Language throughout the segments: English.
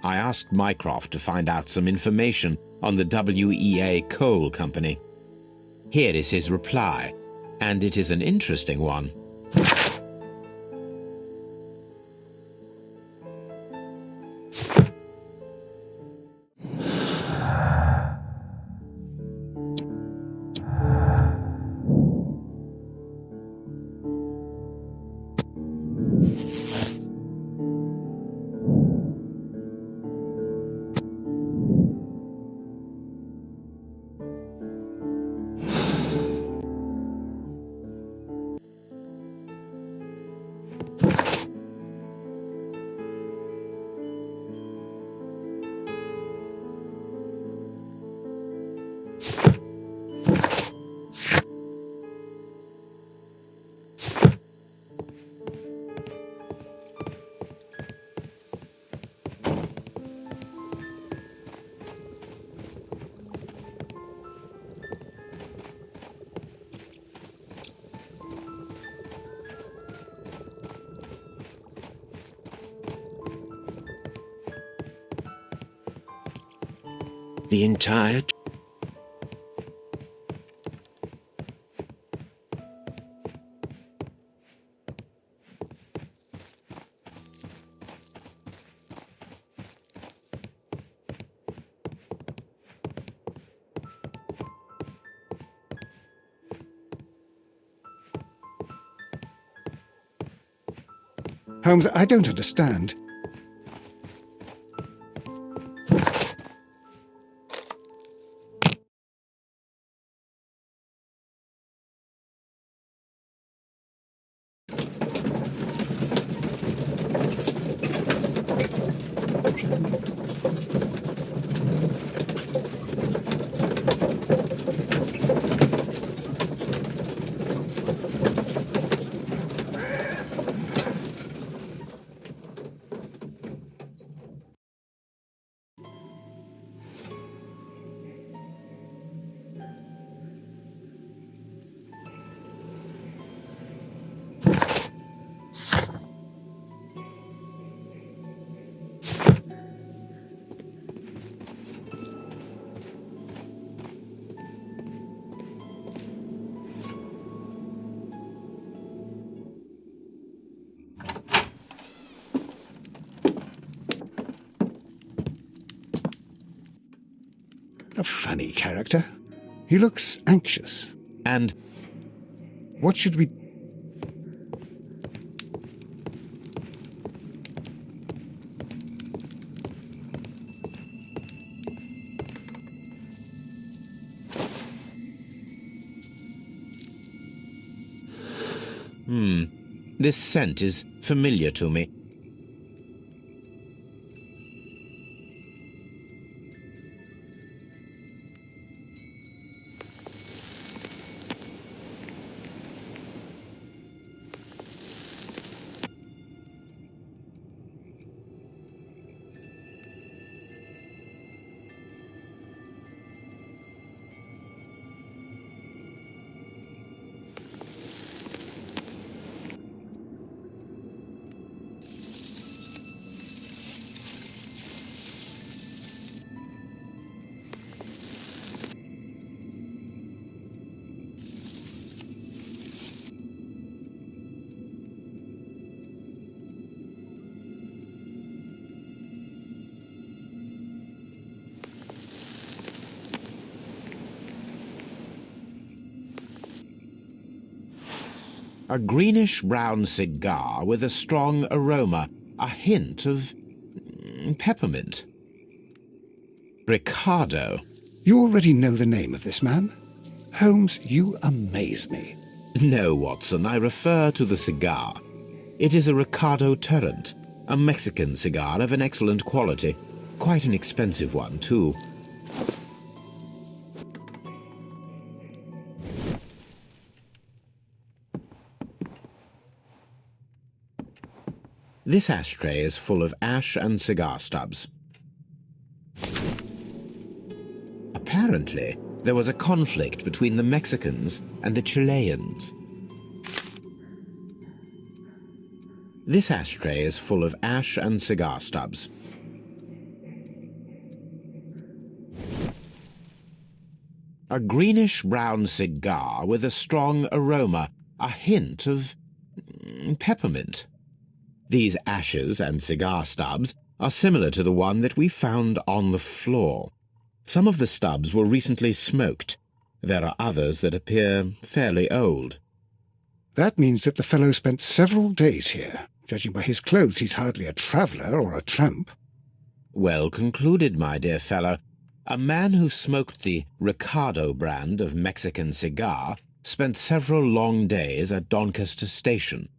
I asked Mycroft to find out some information on the WEA Coal Company. Here is his reply, and it is an interesting one. The entire... Holmes, I don't understand. A funny character. He looks anxious. And what should we... This scent is familiar to me. A greenish-brown cigar with a strong aroma, a hint of peppermint. Ricardo. You already know the name of this man? Holmes, you amaze me. No, Watson, I refer to the cigar. It is a Ricardo Tarrant, a Mexican cigar of an excellent quality. Quite an expensive one, too. This ashtray is full of ash and cigar stubs. Apparently, there was a conflict between the Mexicans and the Chileans. This ashtray is full of ash and cigar stubs. A greenish-brown cigar with a strong aroma, a hint of peppermint. These ashes and cigar stubs are similar to the one that we found on the floor. Some of the stubs were recently smoked. There are others that appear fairly old. That means that the fellow spent several days here. Judging by his clothes, he's hardly a traveller or a tramp. Well concluded, my dear fellow. A man who smoked the Ricardo brand of Mexican cigar spent several long days at Doncaster Station.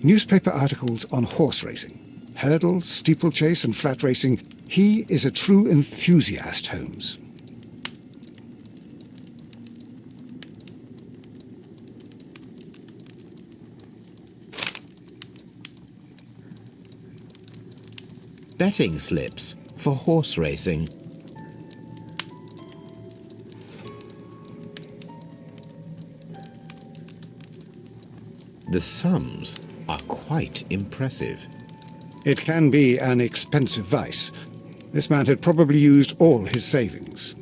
Newspaper articles on horse racing. Hurdle, steeplechase and flat racing. He is a true enthusiast, Holmes. Betting slips for horse racing. The sums are quite impressive. It can be an expensive vice. This man had probably used all his savings.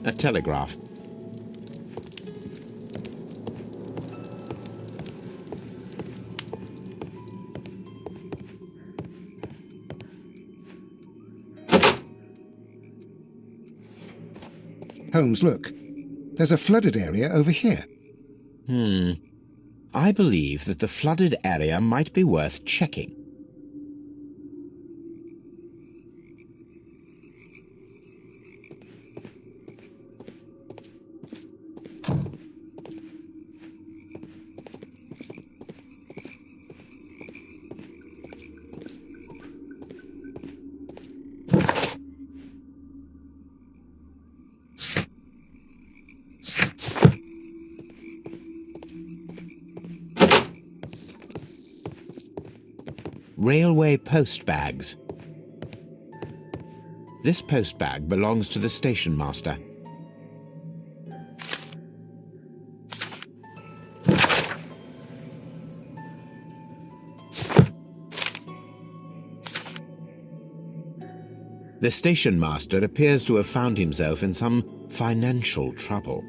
A telegraph. Holmes, look. There's a flooded area over here. I believe that the flooded area might be worth checking. Railway post bags. This post bag belongs to the station master. The station master appears to have found himself in some financial trouble.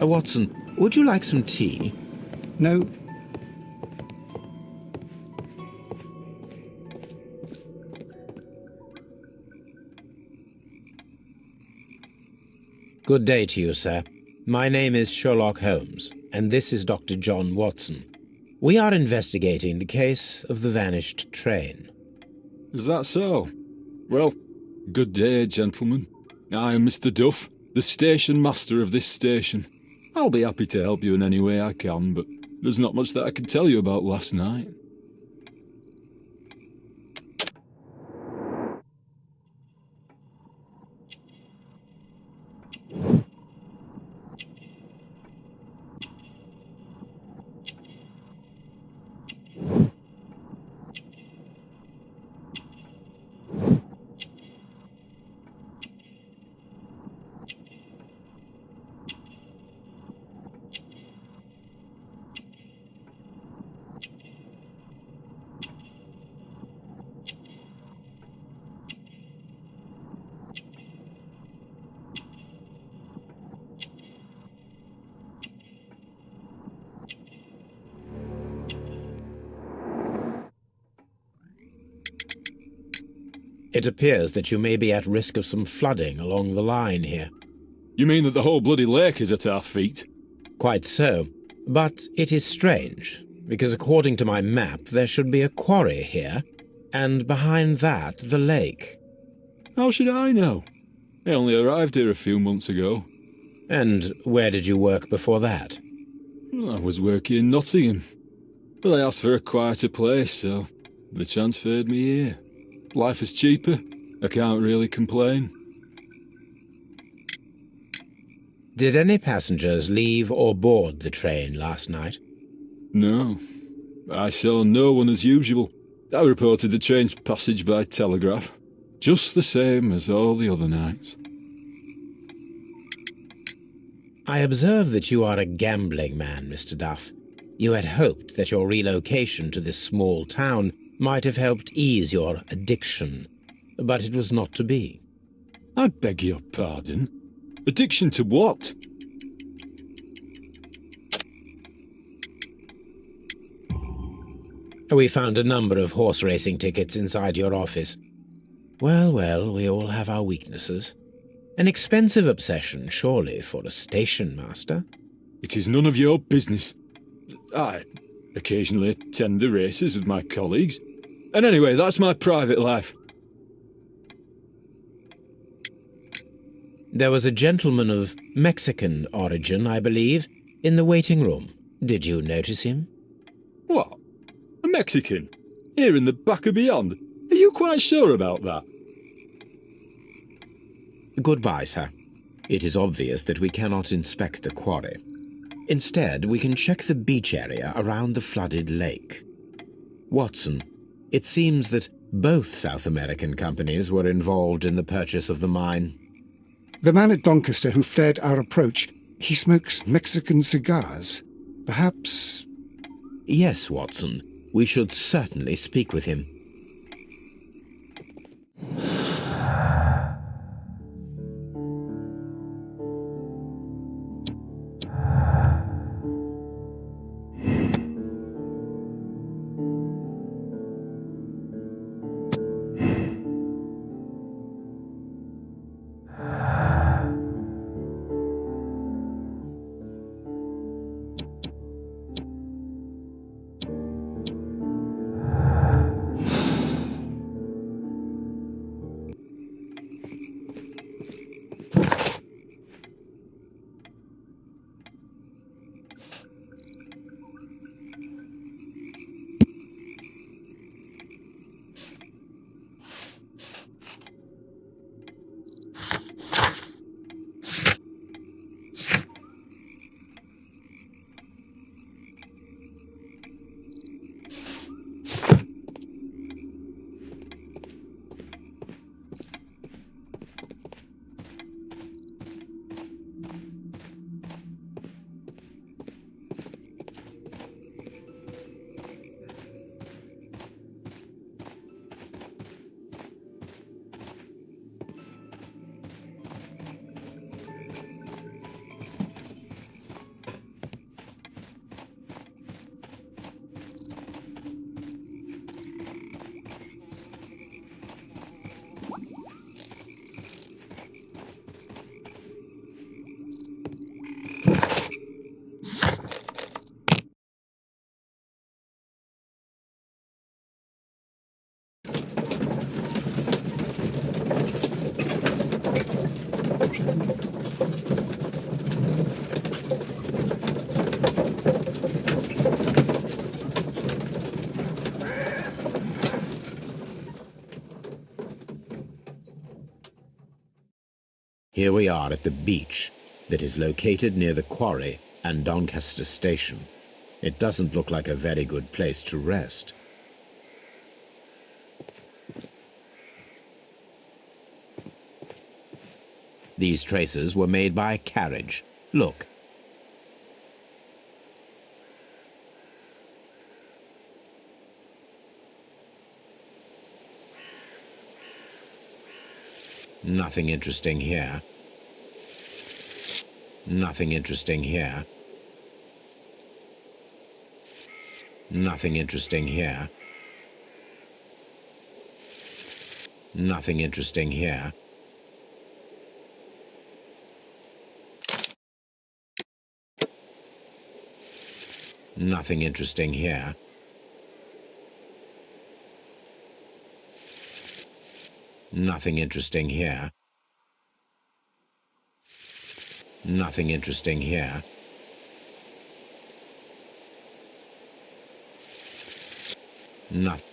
Watson, would you like some tea? No. Good day to you, sir. My name is Sherlock Holmes, and this is Dr. John Watson. We are investigating the case of the vanished train. Is that so? Well, good day, gentlemen. I am Mr. Duff, the station master of this station. I'll be happy to help you in any way I can, but there's not much that I can tell you about last night. It appears that you may be at risk of some flooding along the line here. You mean that the whole bloody lake is at our feet? Quite so. But it is strange, because according to my map there should be a quarry here, and behind that the lake. How should I know? I only arrived here a few months ago. And where did you work before that? I was working in Nottingham, but I asked for a quieter place, so they transferred me here. Life is cheaper. I can't really complain. Did any passengers leave or board the train last night? No. I saw no one as usual. I reported the train's passage by telegraph, just the same as all the other nights. I observe that you are a gambling man, Mr. Duff. You had hoped that your relocation to this small town might have helped ease your addiction, but it was not to be. I beg your pardon? Addiction to what? We found a number of horse racing tickets inside your office. Well, we all have our weaknesses. An expensive obsession, surely, for a station master. It is none of your business. I occasionally attend the races with my colleagues. And anyway, that's my private life. There was a gentleman of Mexican origin, I believe, in the waiting room. Did you notice him? What? A Mexican? Here in the back of beyond? Are you quite sure about that? Goodbye, sir. It is obvious that we cannot inspect the quarry. Instead, we can check the beach area around the flooded lake. Watson, it seems that both South American companies were involved in the purchase of the mine. The man at Doncaster who fled our approach, he smokes Mexican cigars. Perhaps... Yes, Watson. We should certainly speak with him. Here we are at the beach that is located near the quarry and Doncaster station. It doesn't look like a very good place to rest. These traces were made by a carriage. Look. Nothing interesting here. Nothing interesting here. Nothing interesting here. Nothing interesting here. Nothing interesting here. Nothing interesting here. Nothing interesting here. Nothing.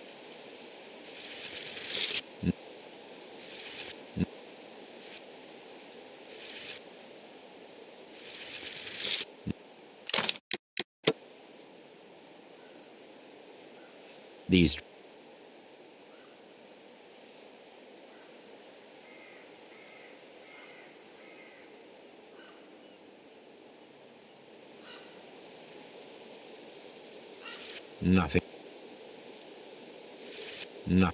These nothing. No.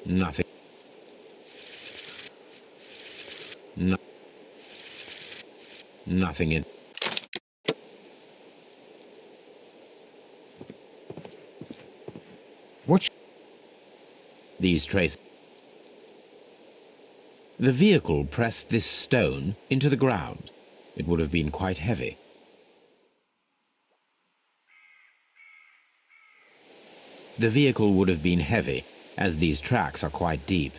Nothing. No. Nothing in. What? These traces. The vehicle pressed this stone into the ground. It would have been quite heavy. The vehicle would have been heavy, as these tracks are quite deep.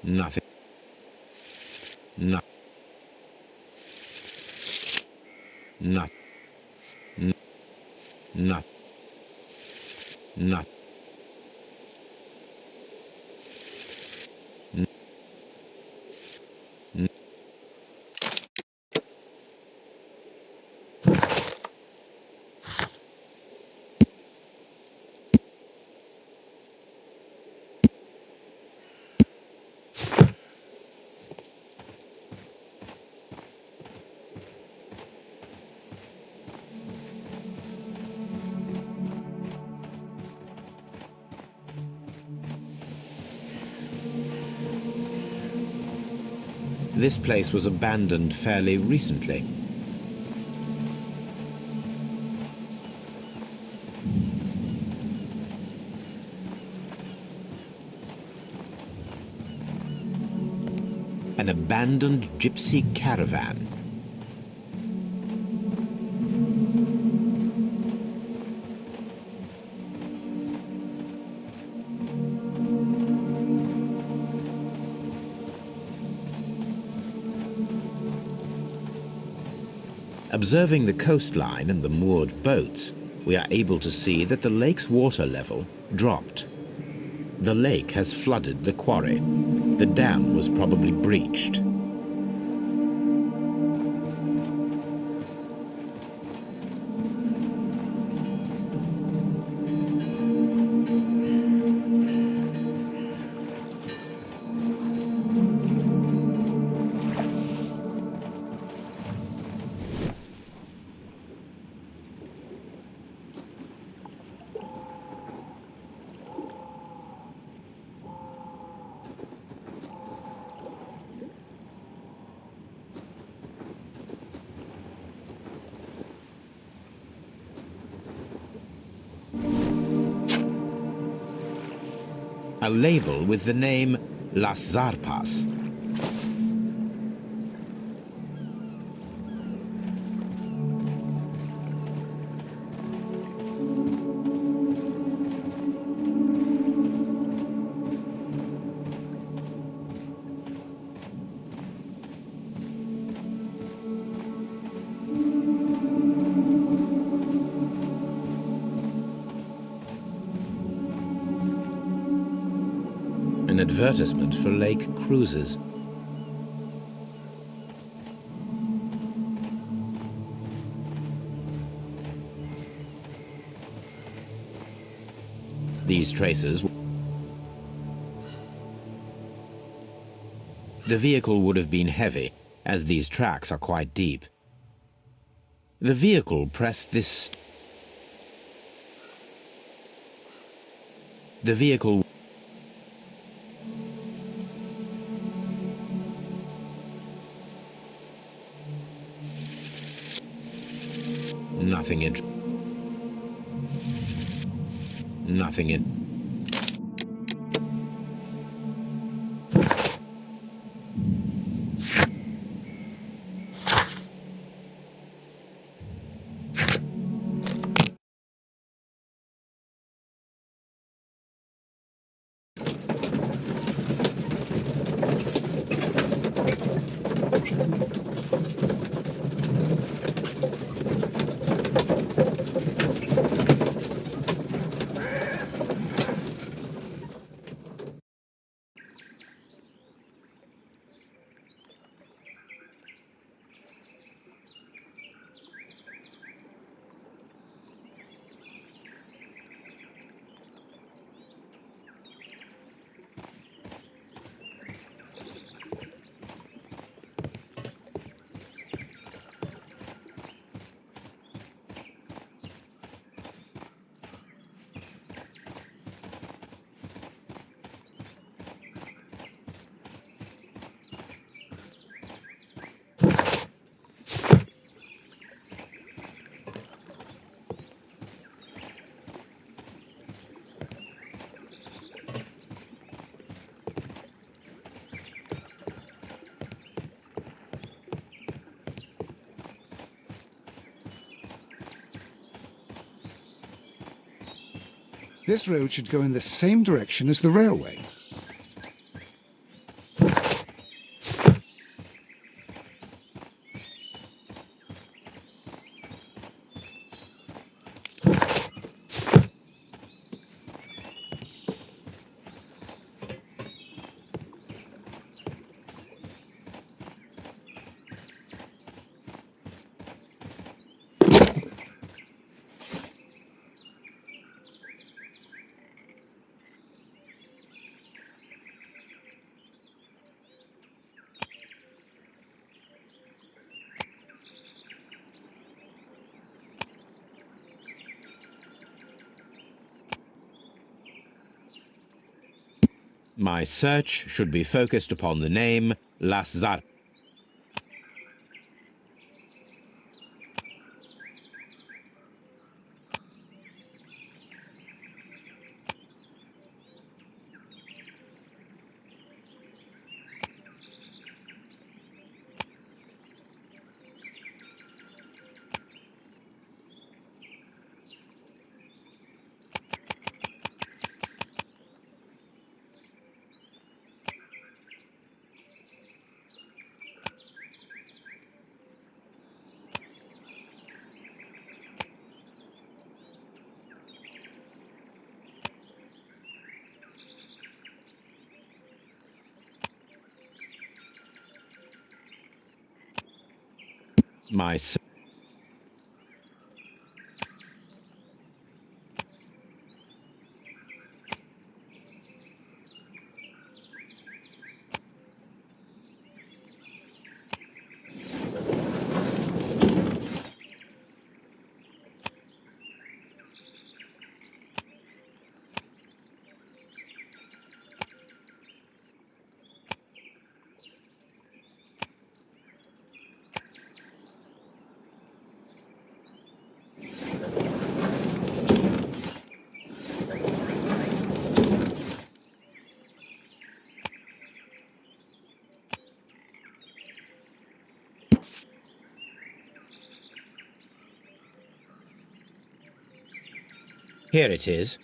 Nothing. No. No. No. No. No. This place was abandoned fairly recently. An abandoned gypsy caravan. Observing the coastline and the moored boats, we are able to see that the lake's water level dropped. The lake has flooded the quarry. The dam was probably breached. A label with the name Las Zarpas. An advertisement for lake cruises. These traces. The vehicle would have been heavy, as these tracks are quite deep. The vehicle pressed this. The vehicle... Nothing in... Nothing in... This road should go in the same direction as the railway. My search should be focused upon the name Las Zar. My Here it is.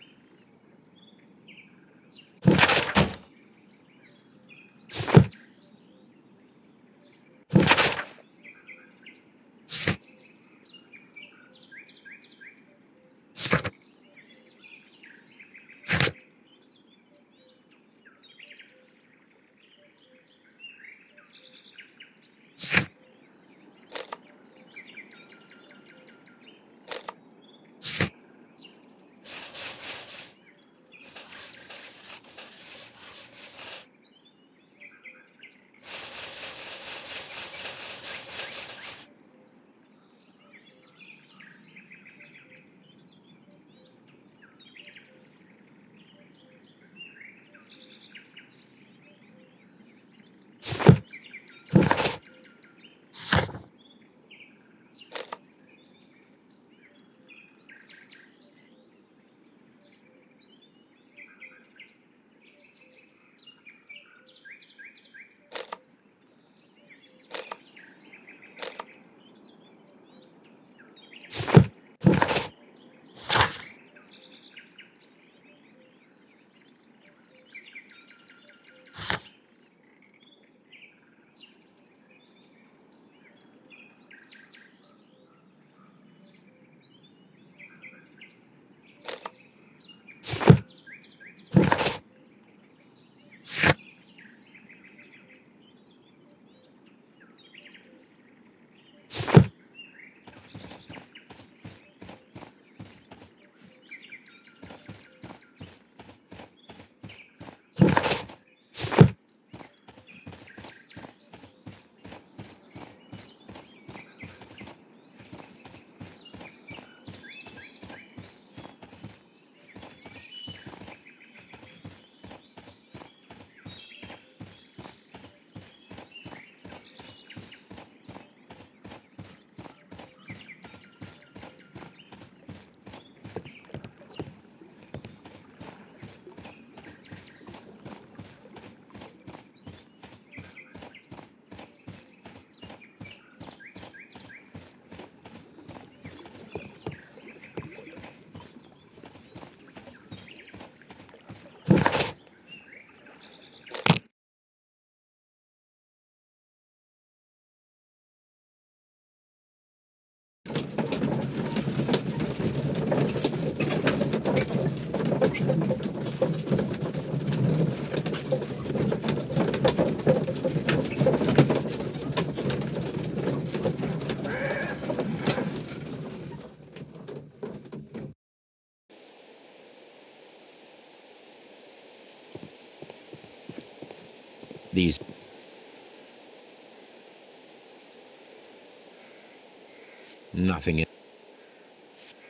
Nothing in...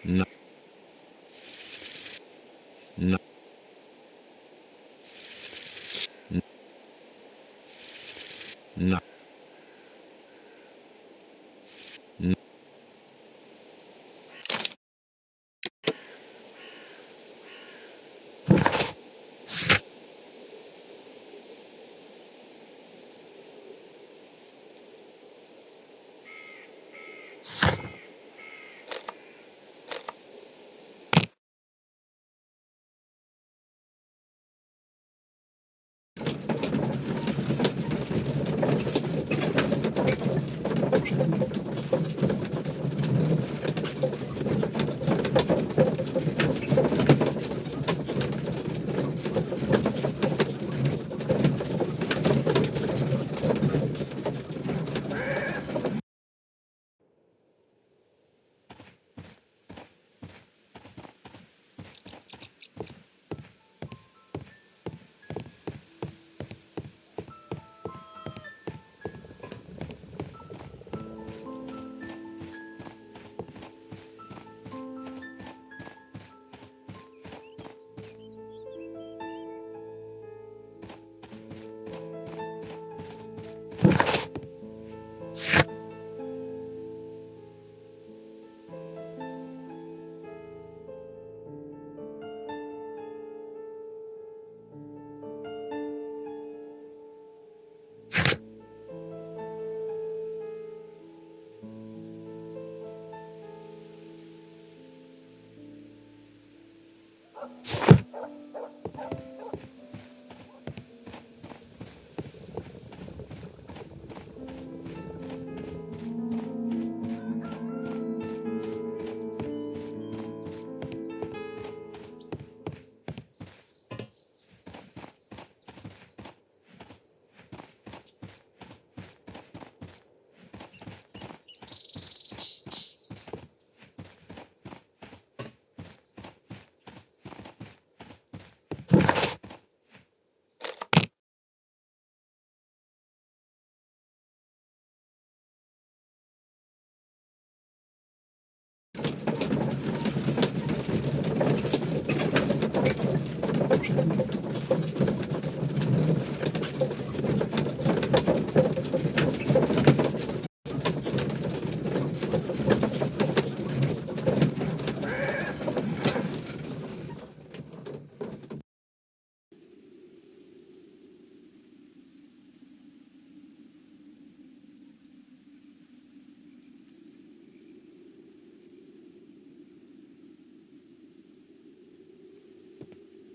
No. No. No. No.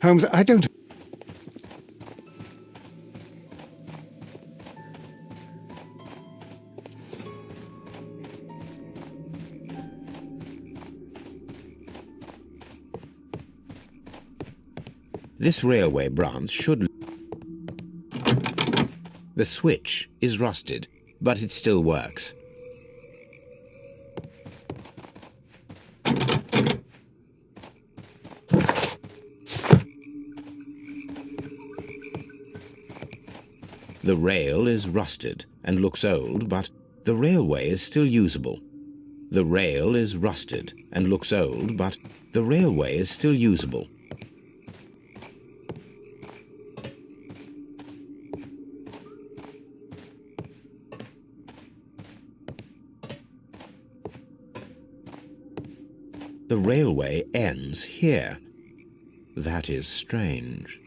Holmes, I don't... This railway branch should... The switch is rusted, but it still works. The rail is rusted and looks old, but the railway is still usable. The rail is rusted and looks old, but the railway is still usable. The railway ends here. That is strange.